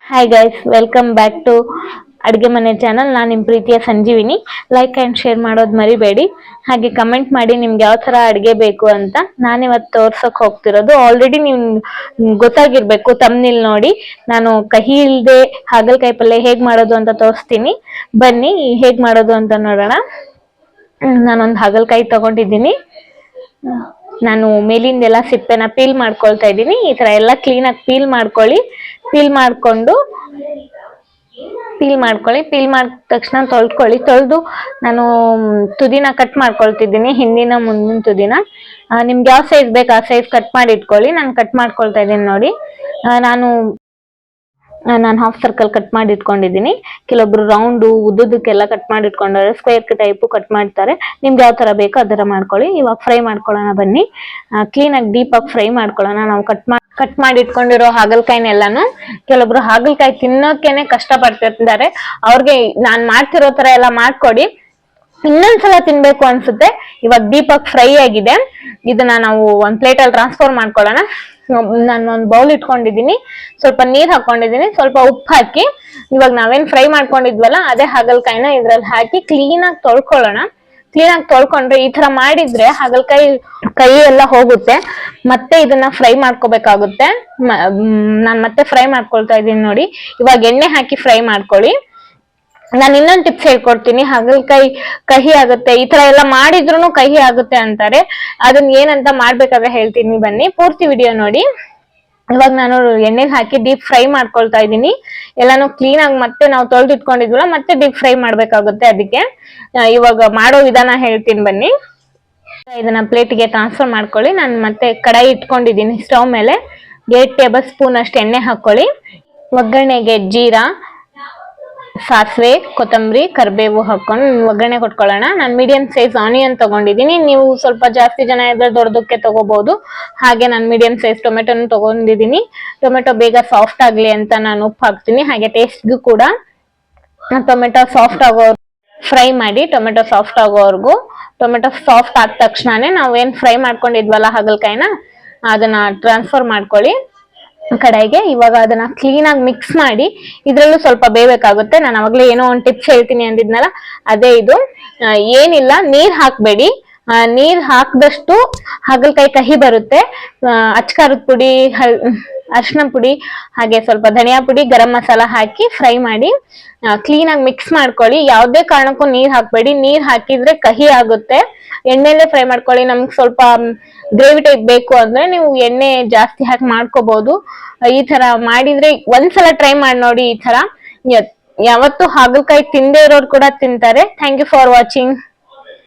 Hi guys, welcome back to ಅಡುಗೆ ಮನೆ channel. ನಾನು ನಿಮ್ಮ ಪ್ರೀತಿಯ ಸಂಜೀವಿನಿ. ಲೈಕ್ ಆ್ಯಂಡ್ ಶೇರ್ ಮಾಡೋದು ಮರಿಬೇಡಿ. ಹಾಗೆ ಕಮೆಂಟ್ ಮಾಡಿ ನಿಮ್ಗೆ ಯಾವ ಥರ ಅಡುಗೆ ಬೇಕು ಅಂತ. ನಾನಿವತ್ತು ತೋರ್ಸೋಕೆ ಹೋಗ್ತಿರೋದು ಆಲ್ರೆಡಿ ನೀವು ಗೊತ್ತಾಗಿರ್ಬೇಕು ತಮ್ನಿಲ್ ನೋಡಿ. ನಾನು ಕಹಿ ಇಲ್ಲದೆ ಹಾಗಲಕಾಯಿ ಪಲ್ಯ ಹೇಗೆ ಮಾಡೋದು ಅಂತ ತೋರಿಸ್ತೀನಿ. ಬನ್ನಿ ಹೇಗೆ ಮಾಡೋದು ಅಂತ ನೋಡೋಣ. ನಾನೊಂದು ಹಾಗಲಕಾಯಿ ತಗೊಂಡಿದ್ದೀನಿ. ನಾನು ಮೇಲಿಂದೆಲ್ಲ ಸಿಪ್ಪೆನ ಪೀಲ್ ಮಾಡ್ಕೊಳ್ತಾ ಇದ್ದೀನಿ. ಈ ಥರ ಎಲ್ಲ ಕ್ಲೀನಾಗಿ ಪೀಲ್ ಮಾಡ್ಕೊಳ್ಳಿ. ಪೀಲ್ ಮಾಡಿದ ತಕ್ಷಣ ತೊಳೆದು ನಾನು ತುದಿನ ಕಟ್ ಮಾಡ್ಕೊಳ್ತಿದ್ದೀನಿ, ಹಿಂದಿನ ಮುಂದಿನ ತುದಿನ. ನಿಮ್ಗೆ ಯಾವ ಸೈಜ್ ಬೇಕು ಆ ಸೈಜ್ ಕಟ್ ಮಾಡಿ ಇಟ್ಕೊಳ್ಳಿ. ನಾನು ಕಟ್ ಮಾಡ್ಕೊಳ್ತಾ ಇದ್ದೀನಿ ನೋಡಿ. ನಾನು ಹಾಫ್ ಸರ್ಕಲ್ ಕಟ್ ಮಾಡಿ ಇಟ್ಕೊಂಡಿದ್ದೀನಿ. ಕೆಲವೊಬ್ರು ರೌಂಡು ಉದ್ದದಕ್ಕೆಲ್ಲ ಕಟ್ ಮಾಡಿ ಇಟ್ಕೊಂಡವ್ರೆ, ಸ್ಕ್ವೇರ್ ಟೈಪು ಕಟ್ ಮಾಡ್ತಾರೆ. ನಿಮ್ಗೆ ಯಾವ ಥರ ಬೇಕೋ ಅದರ ಮಾಡ್ಕೊಳ್ಳಿ. ಇವಾಗ ಫ್ರೈ ಮಾಡ್ಕೊಳ್ಳೋಣ ಬನ್ನಿ. ಕ್ಲೀನಾಗಿ ಡೀಪಾಗಿ ಫ್ರೈ ಮಾಡ್ಕೊಳ್ಳೋಣ. ನಾವು ಕಟ್ ಮಾಡಿ ಇಟ್ಕೊಂಡಿರೋ ಹಾಗಲಕಾಯಿನೆಲ್ಲಾನು. ಕೆಲವೊಬ್ರು ಹಾಗಲಕಾಯಿ ತಿನ್ನೋಕೆನೆ ಕಷ್ಟ ಪಡ್ತಿರ್ತಾರೆ. ಅವ್ರಿಗೆ ನಾನ್ ಮಾಡ್ತಿರೋ ತರ ಎಲ್ಲ ಮಾಡ್ಕೊಡಿ, ಇನ್ನೊಂದ್ಸಲ ತಿನ್ಬೇಕು ಅನ್ಸುತ್ತೆ. ಇವಾಗ ಡೀಪಾಗಿ ಫ್ರೈ ಆಗಿದೆ. ಇದನ್ನ ನಾವು ಒಂದ್ ಪ್ಲೇಟಲ್ಲಿ ಟ್ರಾನ್ಸ್ಫರ್ ಮಾಡ್ಕೊಳ್ಳೋಣ. ನಾನು ಒಂದು ಬೌಲ್ ಇಟ್ಕೊಂಡಿದ್ದೀನಿ, ಸ್ವಲ್ಪ ನೀರ್ ಹಾಕೊಂಡಿದ್ದೀನಿ, ಸ್ವಲ್ಪ ಉಪ್ಪು ಹಾಕಿ ಇವಾಗ ನಾವೇನ್ ಫ್ರೈ ಮಾಡ್ಕೊಂಡಿದ್ವಲ್ಲ ಅದೇ ಹಾಗಲಕಾಯಿನ ಇದ್ರಲ್ಲಿ ಹಾಕಿ ಕ್ಲೀನಾಗಿ ತೊಳ್ಕೊಳ್ಳೋಣ. ಕ್ಲೀನಾಗಿ ತೊಳ್ಕೊಂಡ್ರೆ ಈ ತರ ಮಾಡಿದ್ರೆ ಹಾಗಲಕಾಯಿ ಕೈ ಎಲ್ಲ ಹೋಗುತ್ತೆ. ಮತ್ತೆ ಇದನ್ನ ಫ್ರೈ ಮಾಡ್ಕೋಬೇಕಾಗುತ್ತೆ. ನಾನ್ ಮತ್ತೆ ಫ್ರೈ ಮಾಡ್ಕೊಳ್ತಾ ಇದ್ದೀನಿ ನೋಡಿ. ಇವಾಗ ಎಣ್ಣೆ ಹಾಕಿ ಫ್ರೈ ಮಾಡ್ಕೊಳ್ಳಿ. ನಾನು ಇನ್ನೊಂದು ಟಿಪ್ಸ್ ಹೇಳ್ಕೊಡ್ತೀನಿ. ಹಾಗಲಕಾಯಿ ಕಹಿ ಆಗುತ್ತೆ, ಈ ತರ ಎಲ್ಲ ಮಾಡಿದ್ರು ಕಹಿ ಆಗುತ್ತೆ ಅಂತಾರೆ. ಅದನ್ನ ಏನಂತ ಮಾಡ್ಬೇಕಾದ್ರೆ ಹೇಳ್ತೀನಿ, ಬನ್ನಿ ಪೂರ್ತಿ ವಿಡಿಯೋ ನೋಡಿ. ಇವಾಗ ನಾನು ಎಣ್ಣೆಗೆ ಹಾಕಿ ಡೀಪ್ ಫ್ರೈ ಮಾಡ್ಕೊಳ್ತಾ ಇದ್ದೀನಿ. ಎಲ್ಲಾನು ಕ್ಲೀನ್ ಆಗಿ ಮತ್ತೆ ನಾವು ತೊಳೆದಿಟ್ಕೊಂಡಿದ್ವಲ್ಲ ಮತ್ತೆ ಡೀಪ್ ಫ್ರೈ ಮಾಡ್ಬೇಕಾಗುತ್ತೆ. ಅದಕ್ಕೆ ಇವಾಗ ಮಾಡೋ ವಿಧಾನ ಹೇಳ್ತೀನಿ ಬನ್ನಿ. ಇದನ್ನ ಪ್ಲೇಟ್ಗೆ ಟ್ರಾನ್ಸ್ಫರ್ ಮಾಡ್ಕೊಳ್ಳಿ. ನಾನು ಮತ್ತೆ ಕಡಾಯಿ ಇಟ್ಕೊಂಡಿದ್ದೀನಿ ಸ್ಟವ್ ಮೇಲೆ. 8 ಟೇಬಲ್ ಸ್ಪೂನ್ ಅಷ್ಟು ಎಣ್ಣೆ ಹಾಕೊಳ್ಳಿ. ಒಗ್ಗರಣೆಗೆ ಜೀರಾ, ಸಾಸಿವೆ, ಕೊತ್ತಂಬರಿ, ಕರಿಬೇವು ಹಾಕೊಂಡು ಒಗ್ಗರಣೆ ಕೊಟ್ಕೊಳ್ಳೋಣ. ನಾನು ಮೀಡಿಯಂ ಸೈಜ್ ಆನಿಯನ್ ತಗೊಂಡಿದ್ದೀನಿ. ನೀವು ಸ್ವಲ್ಪ ಜಾಸ್ತಿ ಜನ ಇದ್ರೆ ದೊಡ್ಡದಕ್ಕೆ ತಗೋಬಹುದು. ಹಾಗೆ ನಾನು ಮೀಡಿಯಂ ಸೈಜ್ ಟೊಮೆಟೊನು ತಗೊಂಡಿದ್ದೀನಿ. ಟೊಮೆಟೊ ಬೇಗ ಸಾಫ್ಟ್ ಆಗ್ಲಿ ಅಂತ ನಾನು ಉಪ್ಪು ಹಾಕ್ತೀನಿ. ಹಾಗೆ ಟೇಸ್ಟ್ಗೂ ಕೂಡ ಟೊಮೆಟೊ ಸಾಫ್ಟ್ ಫ್ರೈ ಮಾಡಿ. ಟೊಮೆಟೊ ಸಾಫ್ಟ್ ಆಗೋವರೆಗೂ. ಟೊಮೆಟೊ ಸಾಫ್ಟ್ ಆದ ತಕ್ಷಣನೇ ನಾವೇನ್ ಫ್ರೈ ಮಾಡ್ಕೊಂಡಿದ್ವಲ್ಲ ಹಾಗಲಕಾಯಿನ ಅದನ್ನ ಟ್ರಾನ್ಸ್ಫರ್ ಮಾಡ್ಕೊಳ್ಳಿ ಕಡೆಗೆ. ಇವಾಗ ಅದನ್ನ ಕ್ಲೀನ್ ಆಗಿ ಮಿಕ್ಸ್ ಮಾಡಿ. ಇದ್ರಲ್ಲೂ ಸ್ವಲ್ಪ ಬೇಯಬೇಕಾಗುತ್ತೆ. ನಾನು ಅವಾಗ್ಲೇ ಏನೋ ಒಂದು ಟಿಪ್ಸ್ ಹೇಳ್ತೀನಿ ಅಂದಿದ್ನಲ್ಲ, ಅದೇ ಇದು. ಏನಿಲ್ಲ, ನೀರ್ ಹಾಕ್ಬೇಡಿ. ನೀರ್ ಹಾಕದಷ್ಟು ಹಾಗಲಕಾಯಿ ಕಹಿ ಬರುತ್ತೆ. ಅಚ್ಕಾರದ ಪುಡಿ, ಅರಿಶಿನ ಪುಡಿ, ಹಾಗೆ ಸ್ವಲ್ಪ ಧನಿಯಾ ಪುಡಿ, ಗರಂ ಮಸಾಲ ಹಾಕಿ ಫ್ರೈ ಮಾಡಿ ಕ್ಲೀನ್ ಆಗಿ ಮಿಕ್ಸ್ ಮಾಡ್ಕೊಳ್ಳಿ. ಯಾವುದೇ ಕಾರಣಕ್ಕೂ ನೀರ್ ಹಾಕ್ಬೇಡಿ. ನೀರ್ ಹಾಕಿದ್ರೆ ಕಹಿ ಆಗುತ್ತೆ. ಎಣ್ಣೆಲ್ಲೇ ಫ್ರೈ ಮಾಡ್ಕೊಳ್ಳಿ. ನಮ್ಗೆ ಸ್ವಲ್ಪ ಗ್ರೇವಿ ಟೈಪ್ ಬೇಕು ಅಂದ್ರೆ ನೀವು ಎಣ್ಣೆ ಜಾಸ್ತಿ ಹಾಕಿ ಮಾಡ್ಕೋಬಹುದು. ಈ ತರ ಮಾಡಿದ್ರೆ ಒಂದ್ಸಲ ಟ್ರೈ ಮಾಡಿ ನೋಡಿ. ಈ ತರ ಯಾವತ್ತು ಹಾಗಲಕಾಯಿ ತಿಂದೇ ಇರೋರು ಕೂಡ ತಿಂತಾರೆ. Thank you for watching.